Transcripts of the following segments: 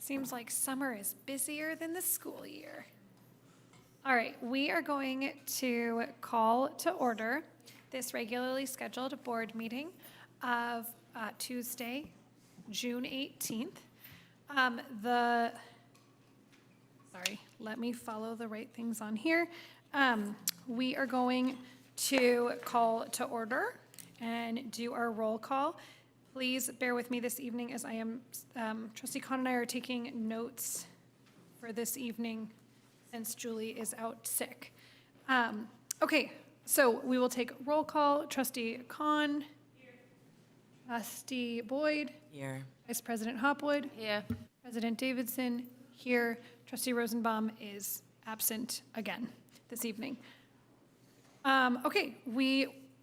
Seems like summer is busier than the school year. All right, we are going to call to order this regularly scheduled board meeting of Tuesday, June 18th. Sorry, let me follow the right things on here. We are going to call to order and do our roll call. Please bear with me this evening as I am, Trustee Khan and I are taking notes for this evening since Julie is out sick. Okay, so we will take roll call. Trustee Khan. Here. Trustee Boyd. Here. Vice President Hopwood. Here. President Davidson. Here. Trustee Rosenbaum is absent again this evening. Okay,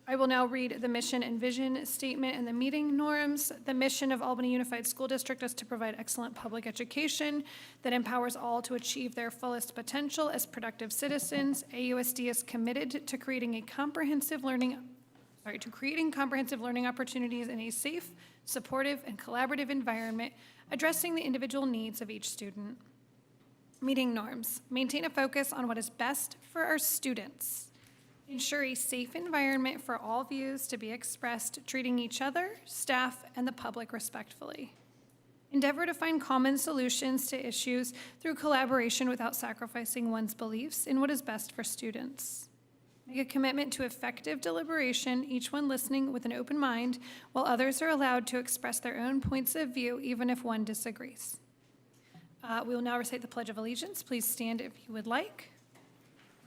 I will now read the mission and vision statement and the meeting norms. The mission of Albany Unified School District is to provide excellent public education that empowers all to achieve their fullest potential as productive citizens. AUSD is committed to creating comprehensive learning opportunities in a safe, supportive, and collaborative environment, addressing the individual needs of each student. Meeting norms. Maintain a focus on what is best for our students. Ensure a safe environment for all views to be expressed, treating each other, staff, and the public respectfully. Endeavor to find common solutions to issues through collaboration without sacrificing one's beliefs in what is best for students. Make a commitment to effective deliberation, each one listening with an open mind, while others are allowed to express their own points of view, even if one disagrees. We will now recite the Pledge of Allegiance. Please stand if you would like.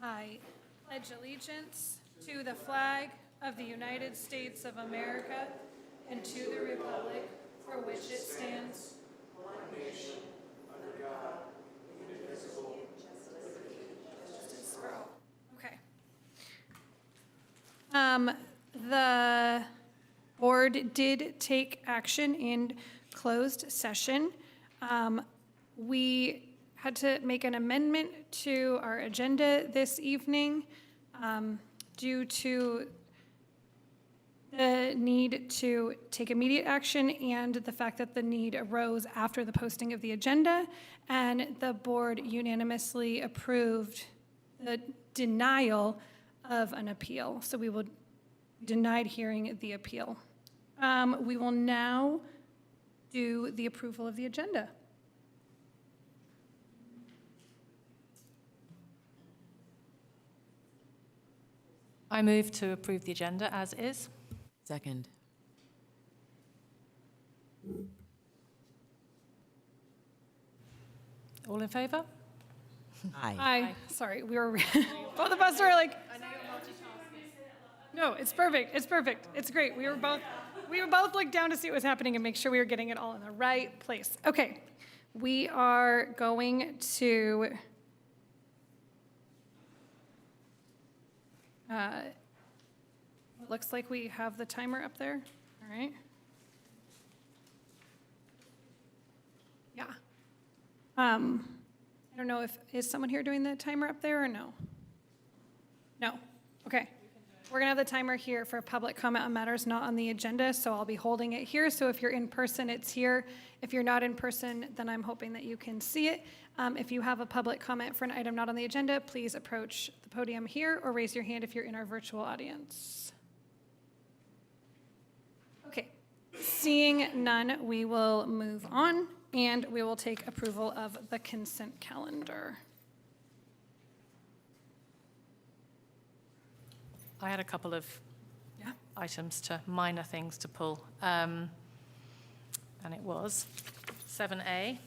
I pledge allegiance to the flag of the United States of America and to the republic for which it stands, one nation, under God, indivisible, with justice for all. Okay. The board did take action in closed session. We had to make an amendment to our agenda this evening due to the need to take immediate action and the fact that the need arose after the posting of the agenda, and the board unanimously approved the denial of an appeal. So we will denied hearing the appeal. We will now do the approval of the agenda. I move to approve the agenda as is. Second. All in favor? Aye. Aye. Sorry, we were, both of us were like, no, it's perfect. It's perfect. It's great. We were both looked down to see what was happening and make sure we were getting it all in the right place. Okay, we are going to looks like we have the timer up there. All right. Yeah. I don't know is someone here doing the timer up there or no? No. Okay. We're gonna have the timer here for public comment on matters not on the agenda, so I'll be holding it here. So if you're in person, it's here. If you're not in person, then I'm hoping that you can see it. If you have a public comment for an item not on the agenda, please approach the podium here or raise your hand if you're in our virtual audience. Okay, seeing none, we will move on and we will take approval of the consent calendar. I had a couple of items minor things to pull. And it was 7A.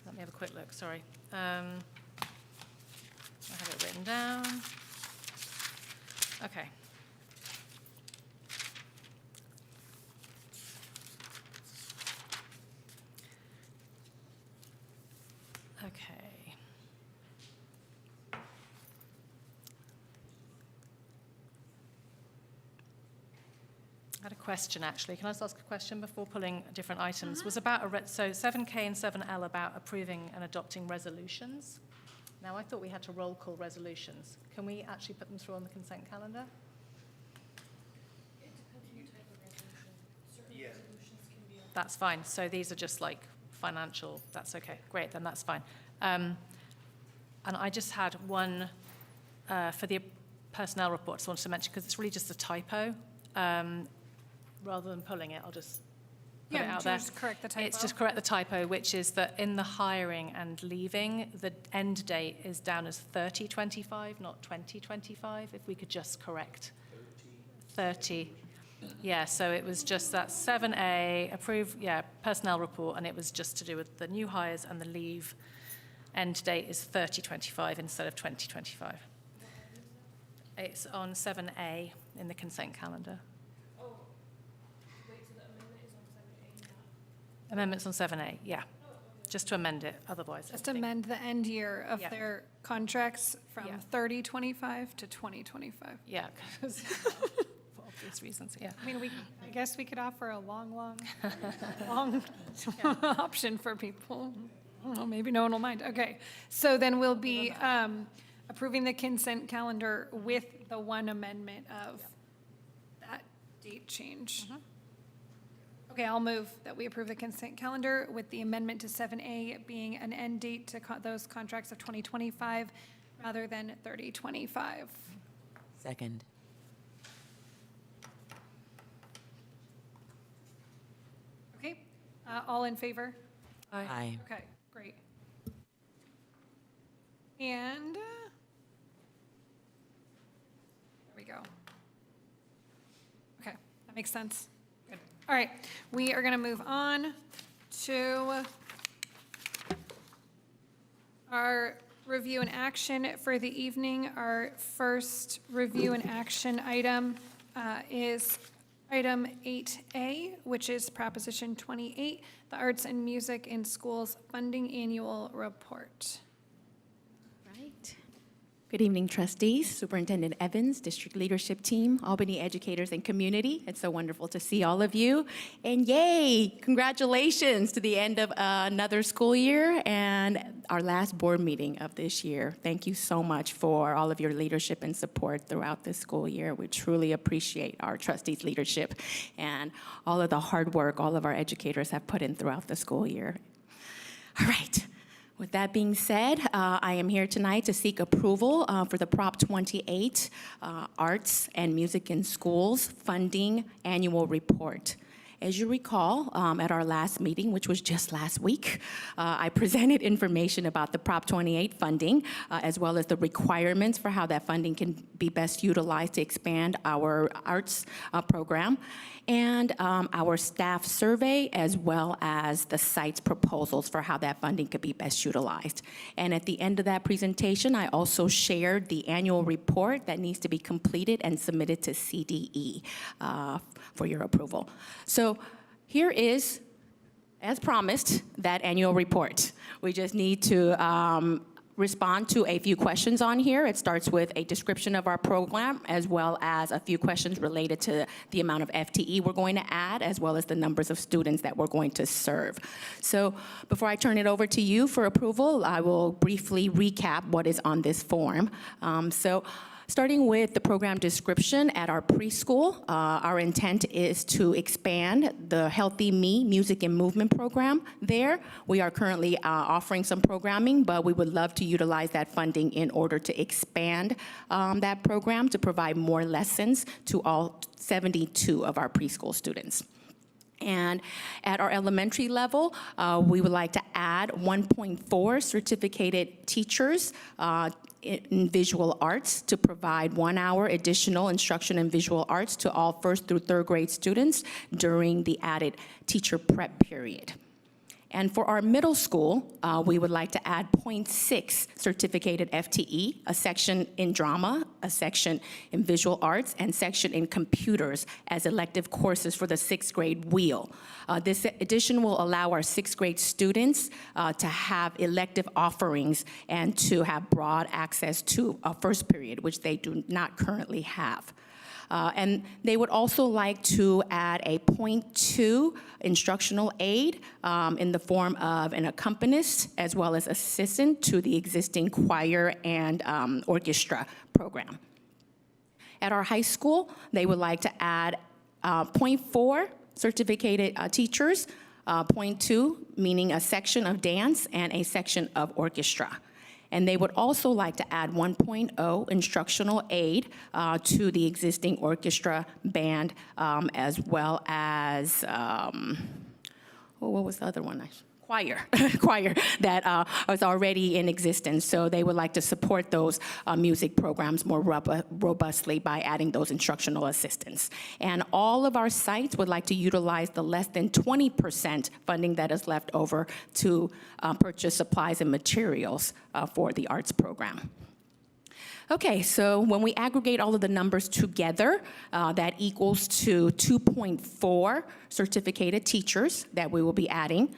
Let me have a quick look, sorry. I have it written down. Okay. Okay. I had a question, actually. Can I just ask a question before pulling different items? Was about so 7K and 7L about approving and adopting resolutions. Now, I thought we had to roll call resolutions. Can we actually put them through on the consent calendar? It depends on the type of resolution. Certain resolutions can be. That's fine. So these are just like financial, that's okay, great, then that's fine. And I just had one for the personnel report, I wanted to mention, because it's really just a typo. Rather than pulling it, I'll just put it out there. Just correct the typo. It's just correct the typo, which is that in the hiring and leaving, the end date is down as 30/25, not 20/25. If we could just correct 30. Yeah, so it was just that 7A, approve, personnel report, and it was just to do with the new hires and the leave. End date is 30/25 instead of 20/25. It's on 7A in the consent calendar. Amendments on 7A, yeah. Just to amend it, otherwise. Just amend the end year of Yeah. their contracts from Yeah. 2025 to 2025. Yeah, 'cause for obvious reasons, yeah. I mean, I guess we could offer a long option for people. I don't know, maybe no one will mind. Okay, so then we'll be approving the consent calendar with the one amendment of that date change. Okay, I'll move that we approve the consent calendar with the amendment to 7A being an end date to those contracts of 2025 rather than 30/25. Second. Okay, all in favor? Aye. Okay, great. And there we go. Okay, that makes sense. Good. All right, we are going to move on to our review and action for the evening. Our first review and action item is item 8A, which is Proposition 28, the Arts and Music in Schools Funding Annual Report. Right. Good evening, trustees, Superintendent Evans, district leadership team, Albany educators and community. It's so wonderful to see all of you. And yay, congratulations to the end of another school year and our last board meeting of this year. Thank you so much for all of your leadership and support throughout this school year. We truly appreciate our trustees' leadership and all of the hard work all of our educators have put in throughout the school year. All right. With that being said, I am here tonight to seek approval for the Prop 28 Arts and Music in Schools Funding Annual Report. As you recall, at our last meeting, which was just last week, I presented information about the Prop 28 funding, as well as the requirements for how that funding can be best utilized to expand our arts program, and our staff survey, as well as the site's proposals for how that funding could be best utilized. And at the end of that presentation, I also shared the annual report that needs to be completed and submitted to CDE for your approval. So here is, as promised, that annual report. We just need to respond to a few questions on here. It starts with a description of our program, as well as a few questions related to the amount of FTE we're going to add, as well as the numbers of students that we're going to serve. So before I turn it over to you for approval, I will briefly recap what is on this form. Starting with the program description at our preschool, our intent is to expand the Healthy Me Music and Movement program there. We are currently offering some programming, but we would love to utilize that funding in order to expand that program to provide more lessons to all 72 of our preschool students. And at our elementary level, we would like to add 1.4 certificated teachers in visual arts to provide 1 hour additional instruction in visual arts to all first through third grade students during the added teacher prep period. And for our middle school, we would like to add 0.6 certificated FTE, a section in drama, a section in visual arts, and section in computers as elective courses for the 6th grade wheel. This addition will allow our 6th grade students to have elective offerings and to have broad access to a first period, which they do not currently have. And they would also like to add a 0.2 instructional aid in the form of an accompanist as well as assistant to the existing choir and orchestra program. At our high school, they would like to add 0.4 certificated teachers Point two, meaning a section of dance and a section of orchestra. And they would also like to add 1.0 instructional aid to the existing orchestra band, as well as, what was the other one? Choir, choir that was already in existence. So they would like to support those music programs more robustly by adding those instructional assistants. And all of our sites would like to utilize the less than 20% funding that is left over to purchase supplies and materials for the arts program. Okay, so when we aggregate all of the numbers together, that equals to 2.4 certificated teachers that we will be adding,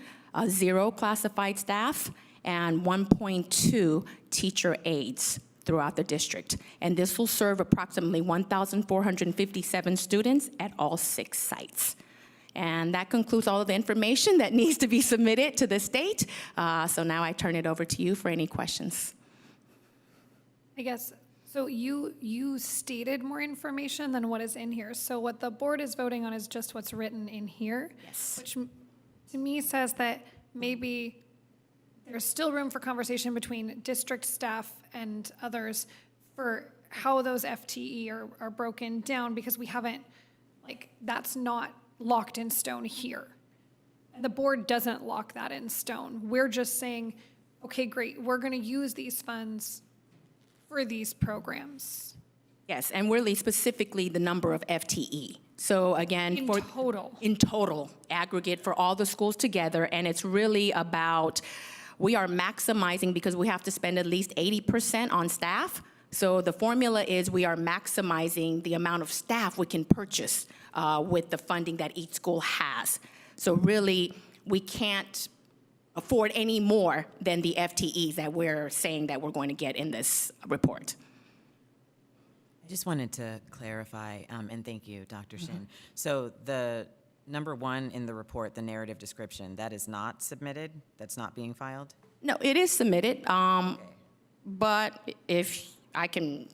0 classified staff, and 1.2 teacher aides throughout the district. And this will serve approximately 1,457 students at all 6 sites. And that concludes all of the information that needs to be submitted to the state. So now I turn it over to you for any questions. I guess, so you stated more information than what is in here. So what the board is voting on is just what's written in here? Yes. Which to me says that maybe there's still room for conversation between district staff and others for how those FTE are broken down, because we haven't, like, that's not locked in stone here. And the board doesn't lock that in stone. We're just saying, okay, great, we're gonna use these funds for these programs. Yes, and really specifically the number of FTE. So again, In for total. in total, aggregate for all the schools together, and it's really about, we are maximizing because we have to spend at least 80% on staff. So the formula is we are maximizing the amount of staff we can purchase with the funding that each school has. So really, we can't afford any more than the FTEs that we're saying that we're going to get in this report. I just wanted to clarify, and thank you, Dr. Shin. So the number 1 in the report, the narrative description, that is not submitted? That's not being filed? No, it is submitted, but if I can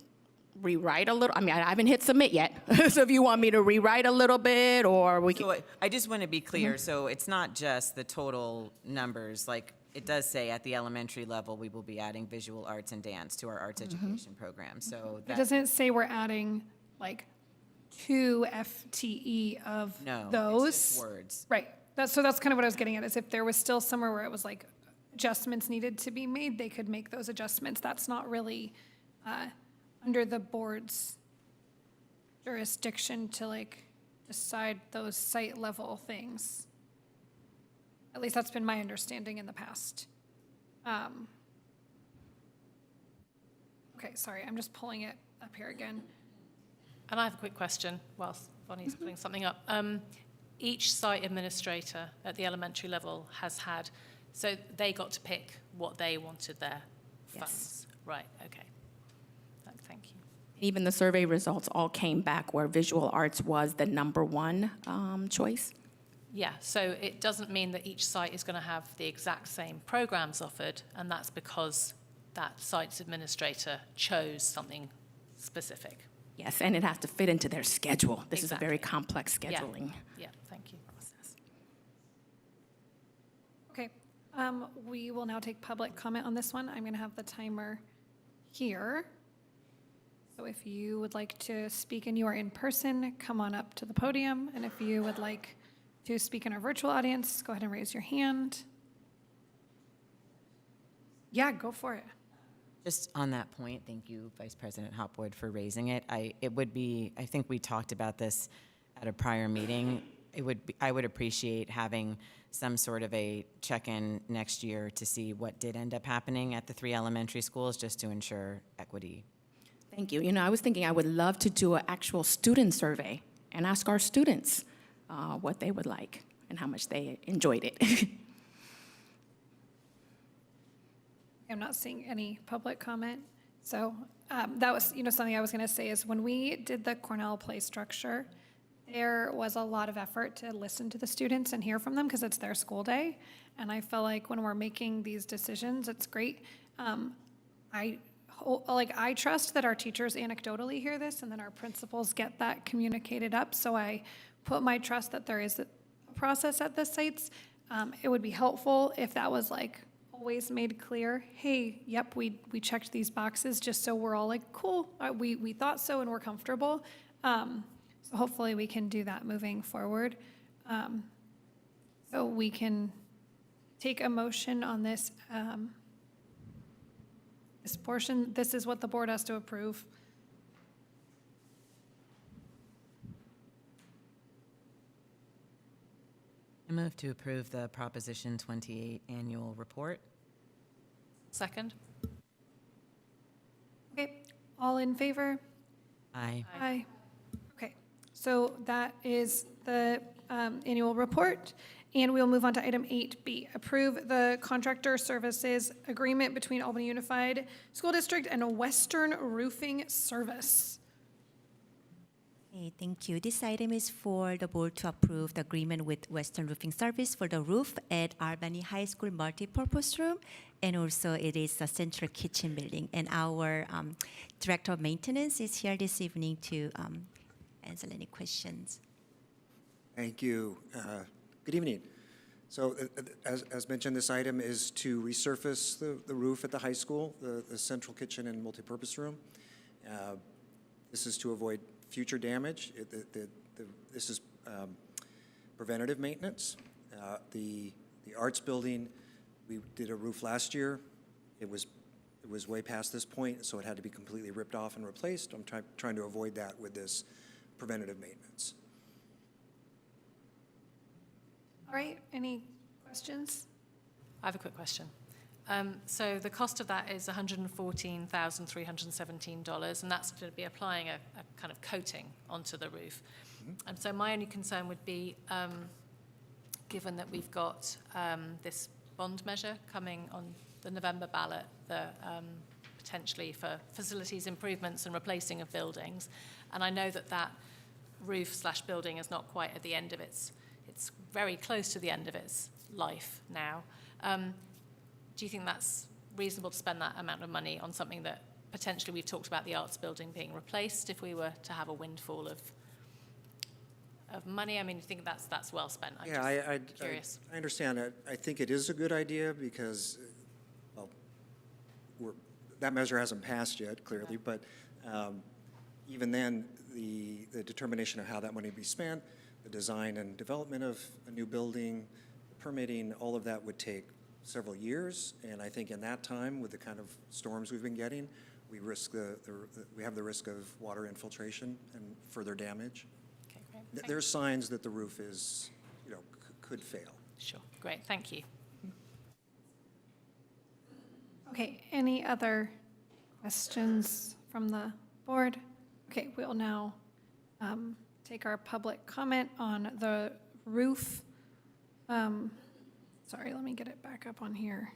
rewrite a little, I mean, I haven't hit submit yet. So if you want me to rewrite a little bit, or we can. So I just want to be clear, so it's not just the total numbers, like, it does say at the elementary level, we will be adding visual arts and dance to our arts education program, so It that, doesn't say we're adding like 2 FTE of no, those. it's just words. Right. So that's kind of what I was getting at, is if there was still somewhere where it was like adjustments needed to be made, they could make those adjustments. That's not really under the board's jurisdiction to like decide those site level things. At least that's been my understanding in the past. Okay, sorry, I'm just pulling it up here again. And I have a quick question whilst Bonnie's putting something up. Each site administrator at the elementary level has had, so they got to pick what they wanted their funds. Right, okay. Thank you. Even the survey results all came back where visual arts was the number 1 choice. Yeah, so it doesn't mean that each site is going to have the exact same programs offered, and that's because that site's administrator chose something specific. Yes, and it has to fit into their schedule. This is a very Exactly. complex scheduling Yeah, thank you. process. Okay, we will now take public comment on this one. I'm going to have the timer here. So if you would like to speak and you are in person, come on up to the podium. And if you would like to speak in our virtual audience, go ahead and raise your hand. Yeah, go for it. Just on that point, thank you, Vice President Hopwood, for raising it. I think we talked about this at a prior meeting. I would appreciate having some sort of a check-in next year to see what did end up happening at the 3 elementary schools, just to ensure equity. Thank you. You know, I was thinking I would love to do an actual student survey and ask our students what they would like and how much they enjoyed it. I'm not seeing any public comment. So that was, something I was going to say is when we did the Cornell play structure, there was a lot of effort to listen to the students and hear from them because it's their school day. And I feel like when we're making these decisions, it's great. I trust that our teachers anecdotally hear this and then our principals get that communicated up. So I put my trust that there is a process at the sites. It would be helpful if that was like always made clear. Hey, yep, we checked these boxes, just so we're all like, cool, we thought so and we're comfortable. So hopefully we can do that moving forward. So we can take a motion on this, this portion. This is what the board has to approve. I move to approve the Proposition 28 annual report. Second? Okay, all in favor? Aye. Aye. Okay, so that is the annual report, and we'll move on to item 8B. Approve the contractor services agreement between Albany Unified School District and Western Roofing Service. Hey, thank you. This item is for the board to approve the agreement with Western Roofing Service for the roof at Albany High School multipurpose room, and also it is a central kitchen building. And our director of maintenance is here this evening to answer any questions. Thank you. Good evening. So as mentioned, this item is to resurface the roof at the high school, the central kitchen and multipurpose room. This is to avoid future damage. This is preventative maintenance. The arts building, we did a roof last year. It was way past this point, so it had to be completely ripped off and replaced. I'm trying to avoid that with this preventative maintenance. All right, any questions? I have a quick question. So the cost of that is $114,317, and that's going to be applying a kind of coating onto the roof. And so my only concern would be, given that we've got this bond measure coming on the November ballot, potentially for facilities improvements and replacing of buildings, and I know that roof/building is not quite at the end of it's very close to the end of its life now. Do you think that's reasonable to spend that amount of money on something that potentially we've talked about the arts building being replaced if we were to have a windfall of money? I mean, do you think that's well spent? I'm just curious. I understand it. I think it is a good idea because, well, that measure hasn't passed yet, clearly, but even then, the determination of how that money would be spent, the design and development of a new building, the permitting, all of that would take several years, and I think in that time, with the kind of storms we've been getting, we risk we have the risk of water infiltration and further damage. Okay, great. There's signs that the roof is, could fail. Sure, great, thank you. Okay, any other questions from the board? Okay, we'll now take our public comment on the roof. Sorry, let me get it back up on here.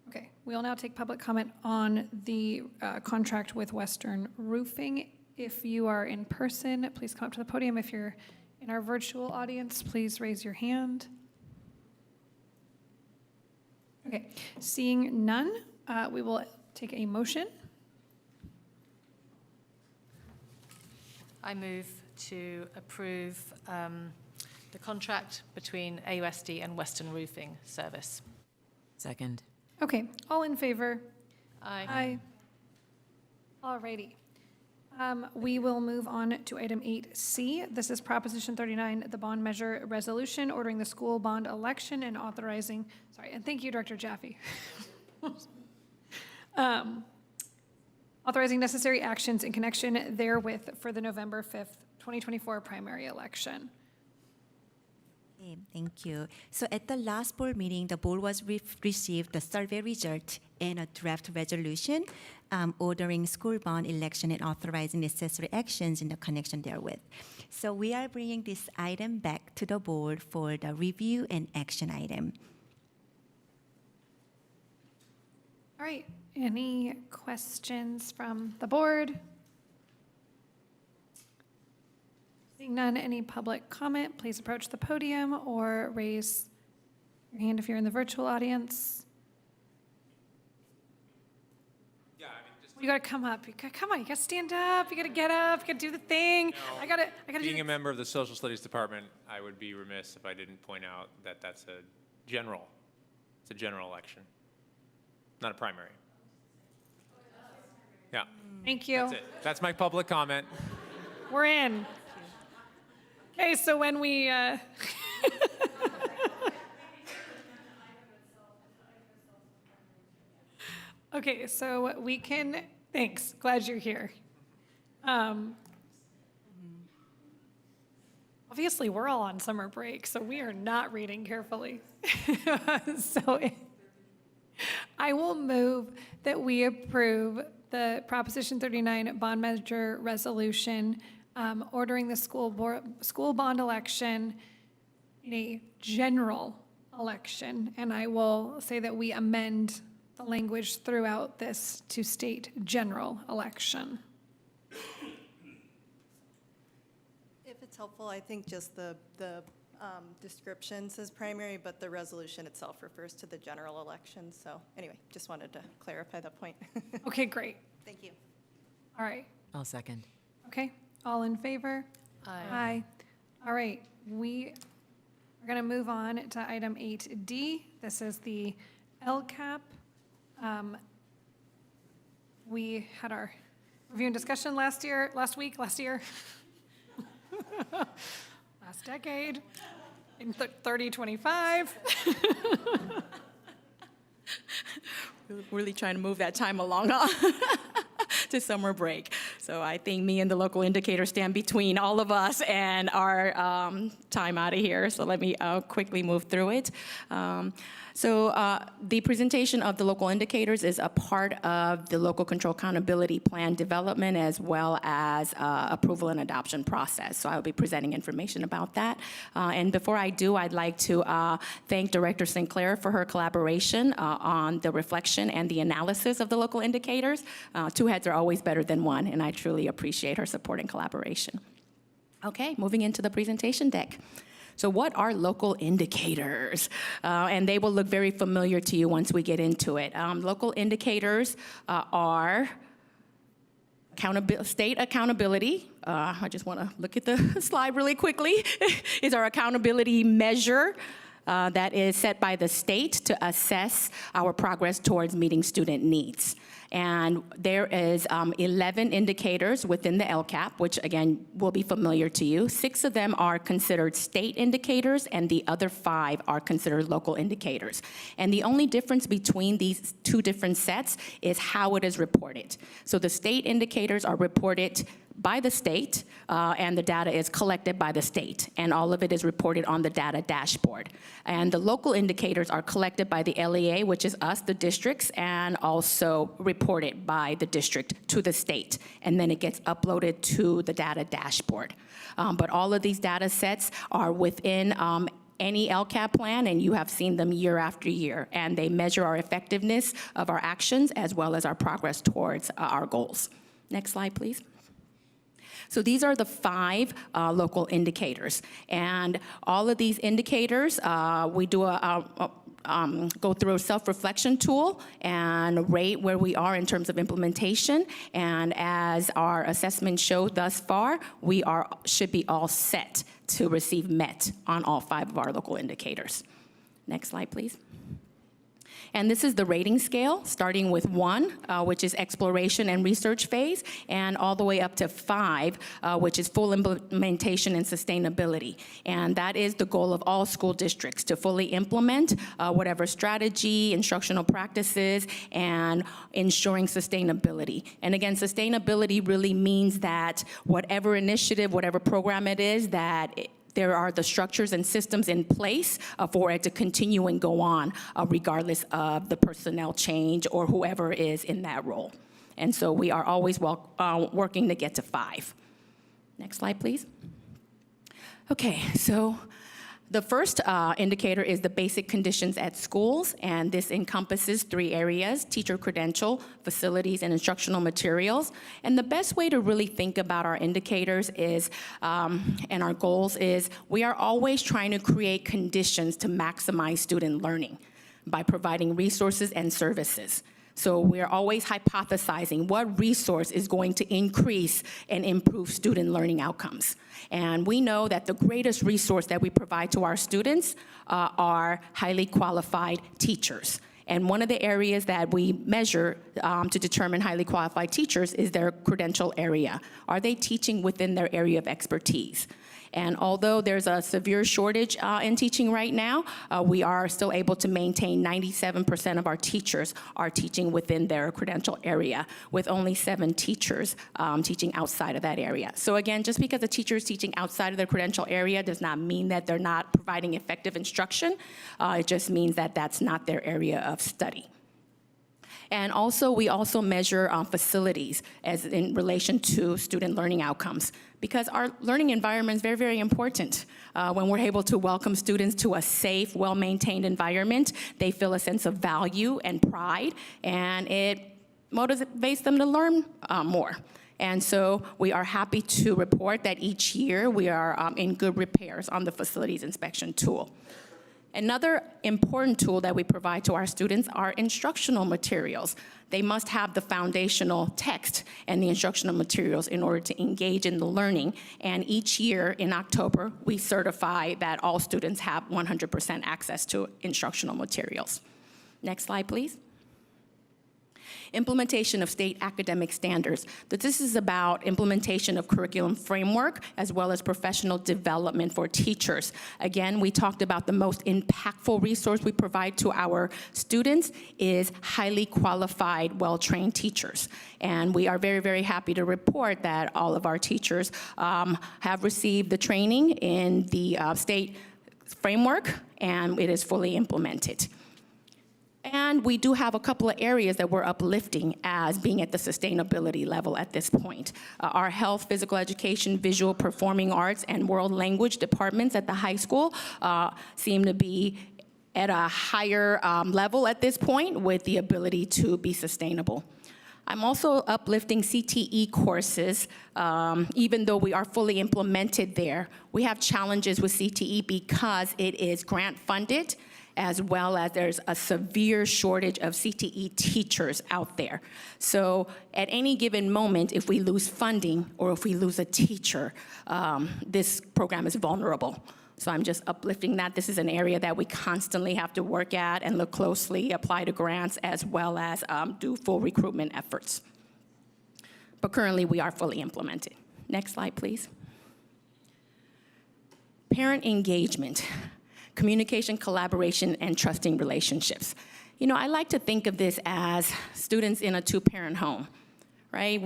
Okay, we'll now take public comment on the contract with Western Roofing. If you are in person, please come up to the podium. If you're in our virtual audience, please raise your hand. Okay, seeing none, we will take a motion. I move to approve the contract between AUSD and Western Roofing Service. Second. Okay, all in favor? Aye. Aye. All righty. We will move on to item 8C. This is Proposition 39, the bond measure resolution, ordering the school bond election and authorizing, and thank you, Director Jaffe. Authorizing necessary actions in connection therewith for the November 5th, 2024 primary election. Okay, thank you. So at the last board meeting, the board received the survey result and a draft resolution ordering school bond election and authorizing necessary actions in the connection therewith. So we are bringing this item back to the board for the review and action item. All right, any questions from the board? Seeing none, any public comment, please approach the podium or raise your hand if you're in the virtual audience. Yeah, I mean, just You gotta come up. Come on, you gotta stand up. You gotta get up. You gotta do the thing. I gotta do Being the a member of the Social Studies Department, I would be remiss if I didn't point out that it's a general election, not a primary. Yeah, Thank you. that's it. That's my public comment. We're in. Okay, so when we, okay, so we can, thanks, glad you're here. Obviously, we're all on summer break, so we are not reading carefully. So I will move that we approve the Proposition 39 bond measure resolution ordering the school bond election in a general election. And I will say that we amend the language throughout this to state general election. If it's helpful, I think just the description says primary, but the resolution itself refers to the general election. So anyway, just wanted to clarify that point. Okay, great. Thank you. All right. I'll second. Okay, all in favor? Aye. All right, we are going to move on to item 8D. This is the LCAP. We had our review and discussion last year, last decade, in 3025. Really trying to move that time along to summer break. So I think me and the local indicator stand between all of us and our time out of here. So let me quickly move through it. The presentation of the local indicators is a part of the local control accountability plan development as well as approval and adoption process. So I'll be presenting information about that. And before I do, I'd like to thank Director Sinclair for her collaboration on the reflection and the analysis of the local indicators. Two heads are always better than one, and I truly appreciate her support and collaboration. Okay, moving into the presentation deck. So what are local indicators? And they will look very familiar to you once we get into it. Local indicators are state accountability. I just want to look at the slide really quickly. Is our accountability measure that is set by the state to assess our progress towards meeting student needs. And there is 11 indicators within the LCAP, which again will be familiar to you. 6 of them are considered state indicators, and the other 5 are considered local indicators. And the only difference between these 2 different sets is how it is reported. So the state indicators are reported by the state, and the data is collected by the state, and all of it is reported on the data dashboard. And the local indicators are collected by the LEA, which is us, the districts, and also reported by the district to the state, and then it gets uploaded to the data dashboard. But all of these data sets are within any LCAP plan, and you have seen them year after year, and they measure our effectiveness of our actions as well as our progress towards our goals. Next slide, please. So these are the 5 local indicators, and all of these indicators, we do go through a self-reflection tool and rate where we are in terms of implementation. And as our assessment showed thus far, we should be all set to receive MET on all 5 of our local indicators. Next slide, please. And this is the rating scale, starting with 1, which is exploration and research phase, and all the way up to 5, which is full implementation and sustainability. And that is the goal of all school districts, to fully implement whatever strategy, instructional practices, and ensuring sustainability. And again, sustainability really means that whatever initiative, whatever program it is, there are the structures and systems in place for it to continue and go on, regardless of the personnel change or whoever is in that role. And so we are always working to get to 5. Next slide, please. Okay, so the first indicator is the basic conditions at schools, and this encompasses 3 areas: teacher credential, facilities, and instructional materials. And the best way to really think about our indicators is, and our goals is, we are always trying to create conditions to maximize student learning by providing resources and services. So we're always hypothesizing what resource is going to increase and improve student learning outcomes. And we know that the greatest resource that we provide to our students are highly qualified teachers. And one of the areas that we measure to determine highly qualified teachers is their credential area. Are they teaching within their area of expertise? And although there's a severe shortage in teaching right now, we are still able to maintain 97% of our teachers are teaching within their credential area, with only 7 teachers teaching outside of that area. So again, just because a teacher is teaching outside of their credential area does not mean that they're not providing effective instruction. It just means that that's not their area of study. And also, we also measure facilities as in relation to student learning outcomes, because our learning environment is very, very important. When we're able to welcome students to a safe, well-maintained environment, they feel a sense of value and pride, and it motivates them to learn more. And so we are happy to report that each year we are in good repairs on the facilities inspection tool. Another important tool that we provide to our students are instructional materials. They must have the foundational text and the instructional materials in order to engage in the learning. And each year in October, we certify that all students have 100% access to instructional materials. Next slide, please. Implementation of state academic standards. This is about implementation of curriculum framework as well as professional development for teachers. Again, we talked about the most impactful resource we provide to our students is highly qualified, well-trained teachers. And we are very, very happy to report that all of our teachers have received the training in the state framework, and it is fully implemented. And we do have a couple of areas that we're uplifting as being at the sustainability level at this point. Our health, physical education, visual, performing arts, and world language departments at the high school seem to be at a higher level at this point with the ability to be sustainable. I'm also uplifting CTE courses, even though we are fully implemented there. We have challenges with CTE because it is grant funded, as well as there's a severe shortage of CTE teachers out there. So at any given moment, if we lose funding or if we lose a teacher, this program is vulnerable. So I'm just uplifting that. This is an area that we constantly have to work at and look closely, apply to grants, as well as do full recruitment efforts. But currently, we are fully implemented. Next slide, please. Parent engagement. Communication, collaboration, and trusting relationships. You know, I like to think of this as students in a 2-parent home, right?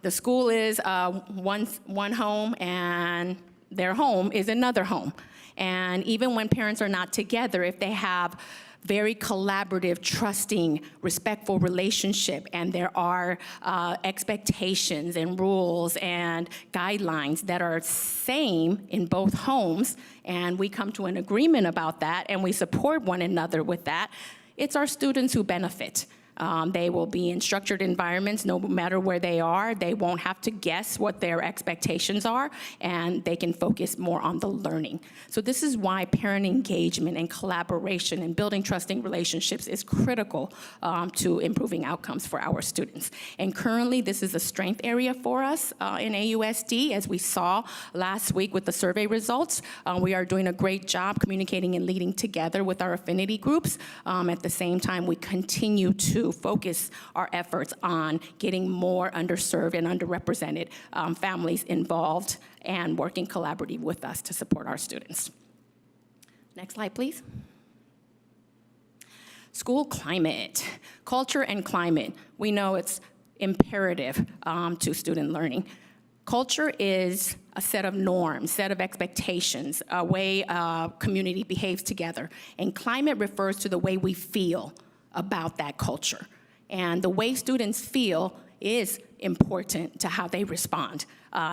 The school is one home, and their home is another home. And even when parents are not together, if they have very collaborative, trusting, respectful relationship, and there are expectations and rules and guidelines that are same in both homes, and we come to an agreement about that, and we support one another with that, it's our students who benefit. They will be in structured environments no matter where they are. They won't have to guess what their expectations are, and they can focus more on the learning. So this is why parent engagement and collaboration and building trusting relationships is critical to improving outcomes for our students. And currently, this is a strength area for us in AUSD. As we saw last week with the survey results, we are doing a great job communicating and leading together with our affinity groups. At the same time, we continue to focus our efforts on getting more underserved and underrepresented families involved and working collaboratively with us to support our students. Next slide, please. School climate, culture and climate. We know it's imperative to student learning. Culture is a set of norms, set of expectations, a way a community behaves together. And climate refers to the way we feel about that culture. And the way students feel is important to how they respond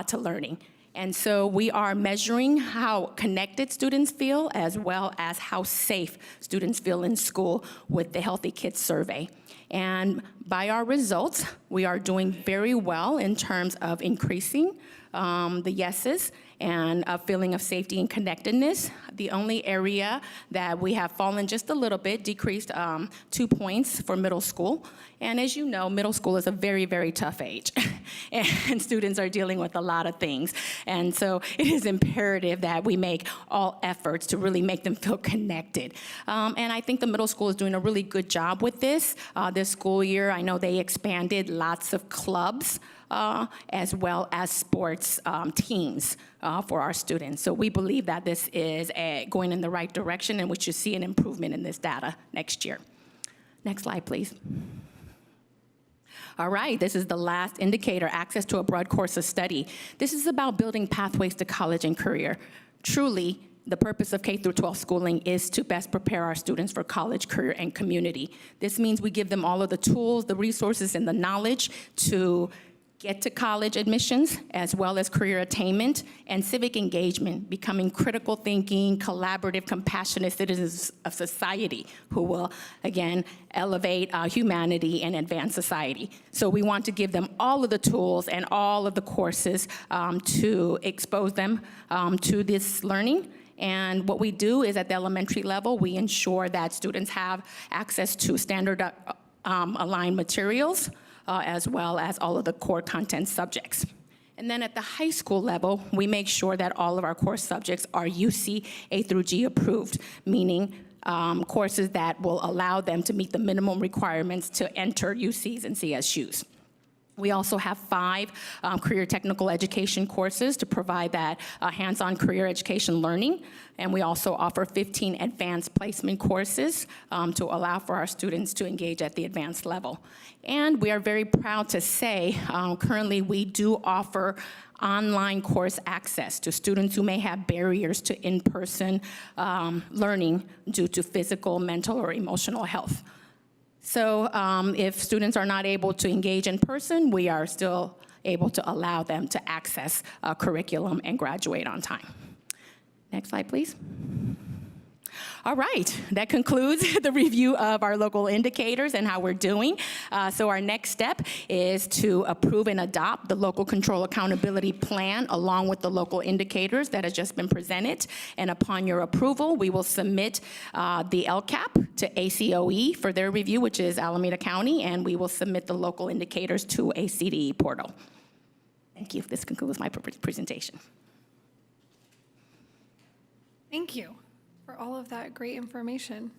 to learning. And so we are measuring how connected students feel as well as how safe students feel in school with the Healthy Kids Survey. And by our results, we are doing very well in terms of increasing the yeses and a feeling of safety and connectedness. The only area that we have fallen just a little bit, decreased 2 points for middle school. And as you know, middle school is a very, very tough age, and students are dealing with a lot of things. And so it is imperative that we make all efforts to really make them feel connected. And I think the middle school is doing a really good job with this. This school year, I know they expanded lots of clubs, as well as sports teams for our students. So we believe that this is going in the right direction, and we should see an improvement in this data next year. Next slide, please. All right, this is the last indicator, access to a broad course of study. This is about building pathways to college and career. Truly, the purpose of K-12 schooling is to best prepare our students for college, career, and community. This means we give them all of the tools, the resources, and the knowledge to get to college admissions, as well as career attainment and civic engagement, becoming critical thinking, collaborative, compassionate citizens of society who will, again, elevate humanity and advance society. So we want to give them all of the tools and all of the courses to expose them to this learning. And what we do is at the elementary level, we ensure that students have access to standard aligned materials, as well as all of the core content subjects. And then at the high school level, we make sure that all of our core subjects are UC A through G approved, meaning courses that will allow them to meet the minimum requirements to enter UCs and CSUs. We also have 5 career technical education courses to provide that hands-on career education learning. And we also offer 15 advanced placement courses to allow for our students to engage at the advanced level. And we are very proud to say, currently we do offer online course access to students who may have barriers to in-person learning due to physical, mental, or emotional health. So if students are not able to engage in person, we are still able to allow them to access a curriculum and graduate on time. Next slide, please. All right, that concludes the review of our local indicators and how we're doing. So our next step is to approve and adopt the local control accountability plan along with the local indicators that has just been presented. And upon your approval, we will submit the LCAP to ACOE for their review, which is Alameda County, and we will submit the local indicators to a CDE portal. Thank you. This concludes my presentation. Thank you for all of that great information.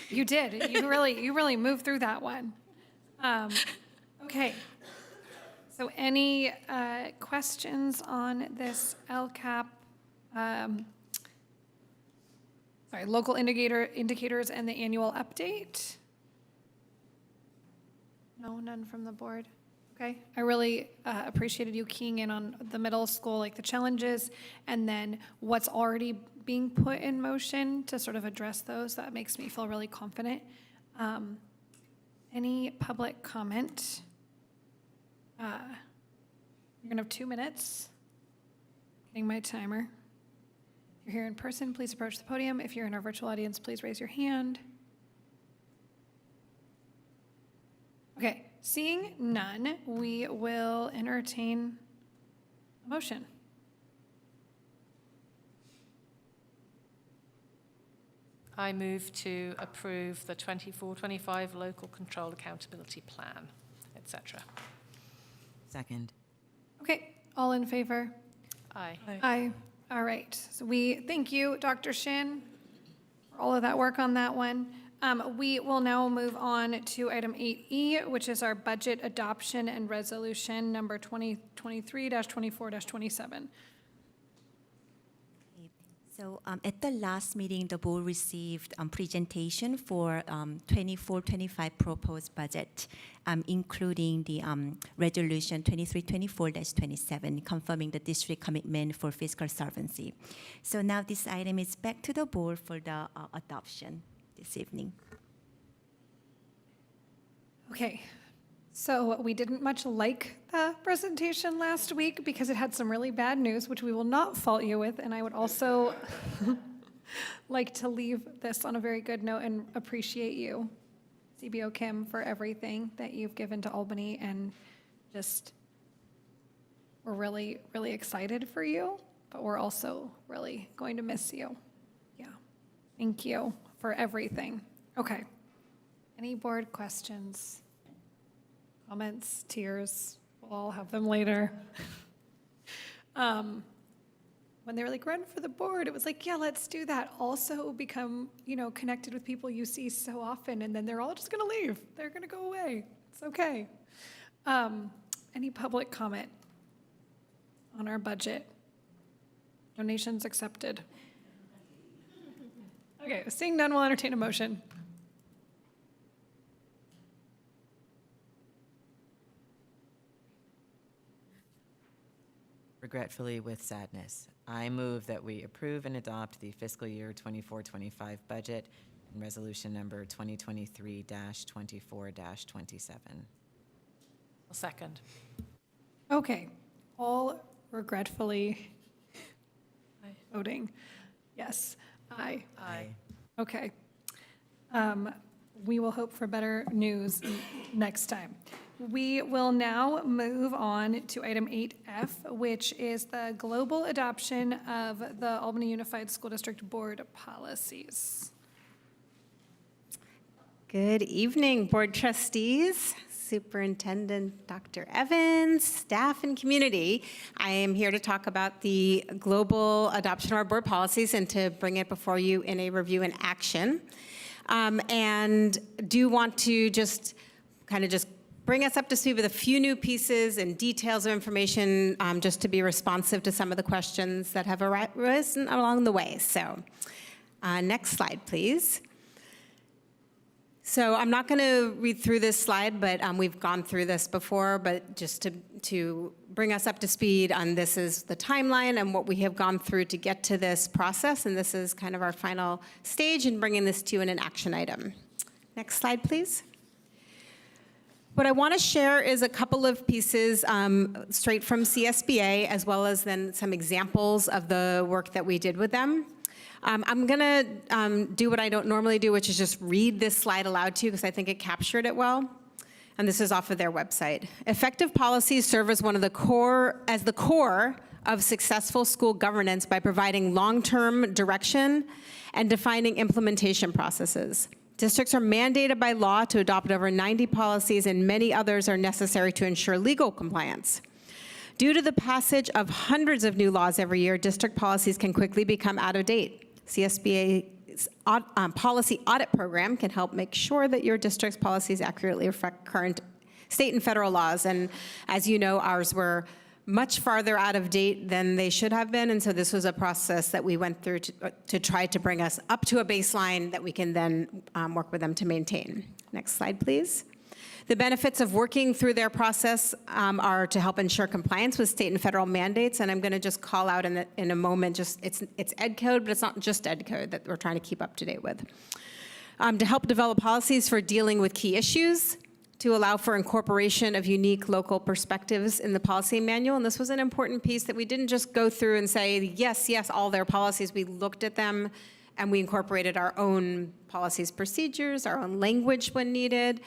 You did. You really moved through that one. Okay. So any questions on this LCAP? Local indicators and the annual update? No, none from the board. Okay. I really appreciated you keying in on the middle school, like the challenges, and then what's already being put in motion to sort of address those. That makes me feel really confident. Any public comment? You're gonna have 2 minutes. Getting my timer. If you're here in person, please approach the podium. If you're in our virtual audience, please raise your hand. Okay, seeing none, we will entertain a motion. I move to approve the 24-25 local control accountability plan, etc. Second. Okay, all in favor? Aye. Aye. All right, so we thank you, Dr. Shin, for all of that work on that one. We will now move on to item 8E, which is our budget adoption and resolution number 2023-24-27. So at the last meeting, the board received presentation for 24-25 proposed budget, including the resolution 23-24-27, confirming the district commitment for fiscal solvency. So now this item is back to the board for the adoption this evening. Okay, so we didn't much like the presentation last week because it had some really bad news, which we will not fault you with, and I would also like to leave this on a very good note and appreciate you, CBO Kim, for everything that you've given to Albany and just We're really, really excited for you, but we're also really going to miss you. Yeah. Thank you for everything. Okay. Any board questions, comments, tears? We'll all have them later. When they were like, run for the board, it was like, yeah, let's do that. Also become, connected with people you see so often, and then they're all just going to leave. They're going to go away. It's okay. Any public comment on our budget? Donations accepted. Okay, seeing none, we'll entertain a motion. Regretfully, with sadness, I move that we approve and adopt the fiscal year 24-25 budget and resolution number 2023-24-27. A second. Okay, all regretfully Aye. voting yes. Aye. Aye. Okay. We will hope for better news next time. We will now move on to item 8F, which is the global adoption of the Albany Unified School District Board policies. Good evening, Board Trustees, Superintendent Dr. Evans, staff, and community. I am here to talk about the global adoption of our board policies and to bring it before you in a review and action. And do want to just bring us up to speed with a few new pieces and details of information just to be responsive to some of the questions that have arisen along the way. So next slide, please. So I'm not going to read through this slide, but we've gone through this before, but just to bring us up to speed on this is the timeline and what we have gone through to get to this process, and this is kind of our final stage in bringing this to you in an action item. Next slide, please. What I want to share is a couple of pieces straight from CSBA, as well as then some examples of the work that we did with them. I'm going to do what I don't normally do, which is just read this slide aloud to you because I think it captured it well. And this is off of their website. Effective policies serve as the core of successful school governance by providing long-term direction and defining implementation processes. Districts are mandated by law to adopt over 90 policies, and many others are necessary to ensure legal compliance. Due to the passage of hundreds of new laws every year, district policies can quickly become out of date. CSBA's policy audit program can help make sure that your district's policies accurately reflect current state and federal laws. And as you know, ours were much farther out of date than they should have been. And so this was a process that we went through to try to bring us up to a baseline that we can then work with them to maintain. Next slide, please. The benefits of working through their process are to help ensure compliance with state and federal mandates, and I'm going to just call out in a moment, it's ed code, but it's not just ed code that we're trying to keep up to date with. To help develop policies for dealing with key issues, to allow for incorporation of unique local perspectives in the policy manual, and this was an important piece that we didn't just go through and say, yes, yes, all their policies, we looked at them and we incorporated our own policies, procedures, our own language when needed,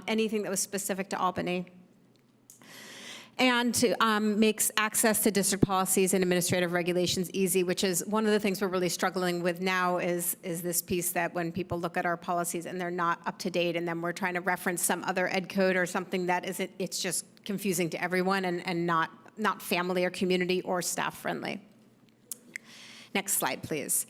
anything that was specific to Albany. And to make access to district policies and administrative regulations easy, which is one of the things we're really struggling with now is this piece that when people look at our policies and they're not up to date, and then we're trying to reference some other ed code or something that isn't, it's just confusing to everyone and not family or community or staff friendly. Next slide, please.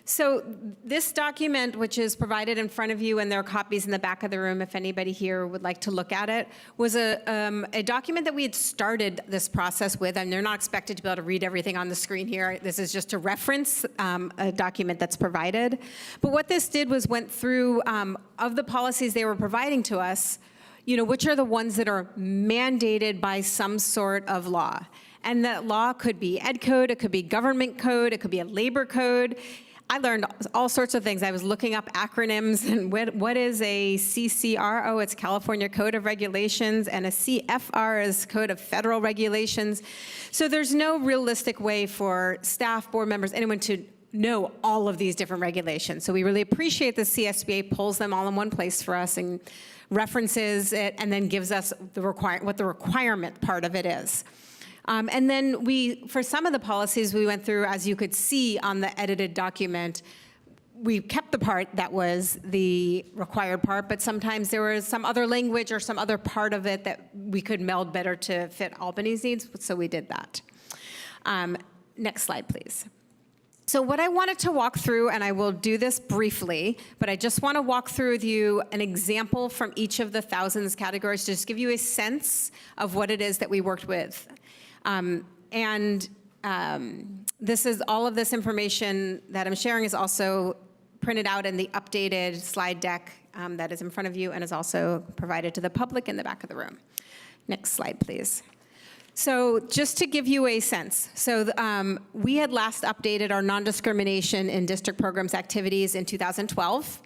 So this document, which is provided in front of you, and there are copies in the back of the room if anybody here would like to look at it, was a document that we had started this process with, and they're not expected to be able to read everything on the screen here. This is just a reference, a document that's provided. But what this did was went through, of the policies they were providing to us, which are the ones that are mandated by some sort of law. And that law could be ed code, it could be government code, it could be a labor code. I learned all sorts of things. I was looking up acronyms and what is a CCR? Oh, it's California Code of Regulations, and a CFR is Code of Federal Regulations. So there's no realistic way for staff, board members, anyone to know all of these different regulations. So we really appreciate the CSBA pulls them all in one place for us and references it and then gives us what the requirement part of it is. And then for some of the policies we went through, as you could see on the edited document, we kept the part that was the required part, but sometimes there was some other language or some other part of it that we could meld better to fit Albany's needs, so we did that. Next slide, please. So what I wanted to walk through, and I will do this briefly, but I just want to walk through with you an example from each of the thousands categories to just give you a sense of what it is that we worked with. This is all of this information that I'm sharing is also printed out in the updated slide deck that is in front of you and is also provided to the public in the back of the room. Next slide, please. So just to give you a sense, we had last updated our non-discrimination in district programs activities in 2012.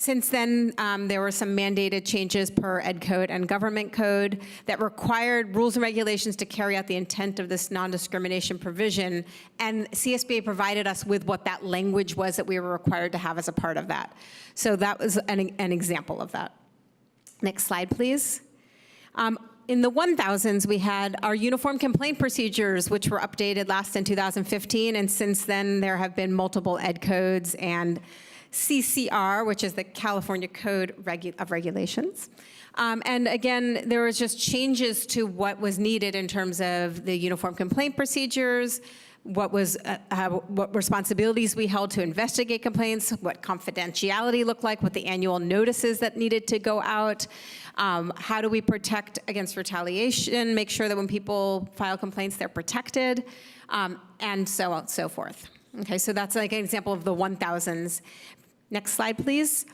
Since then, there were some mandated changes per Ed Code and Government Code that required rules and regulations to carry out the intent of this non-discrimination provision, and CSBA provided us with what that language was that we were required to have as a part of that. So that was an example of that. Next slide, please. In the 1000s, we had our uniform complaint procedures, which were updated last in 2015, and since then, there have been multiple Ed Codes and CCR, which is the California Code of Regulations. And again, there was just changes to what was needed in terms of the uniform complaint procedures, what responsibilities we held to investigate complaints, what confidentiality looked like, what the annual notices that needed to go out, how do we protect against retaliation, make sure that when people file complaints, they're protected, and so on and so forth. Okay, so that's like an example of the 1000s. Next slide, please.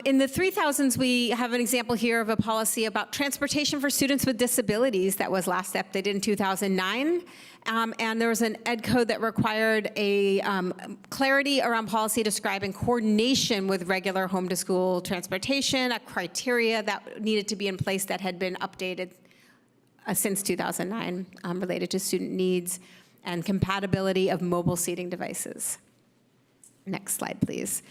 In the 3000s, we have an example here of a policy about transportation for students with disabilities that was last updated in 2009. And there was an Ed Code that required a clarity around policy describing coordination with regular home-to-school transportation, a criteria that needed to be in place that had been updated since 2009 related to student needs and compatibility of mobile seating devices. Next slide, please.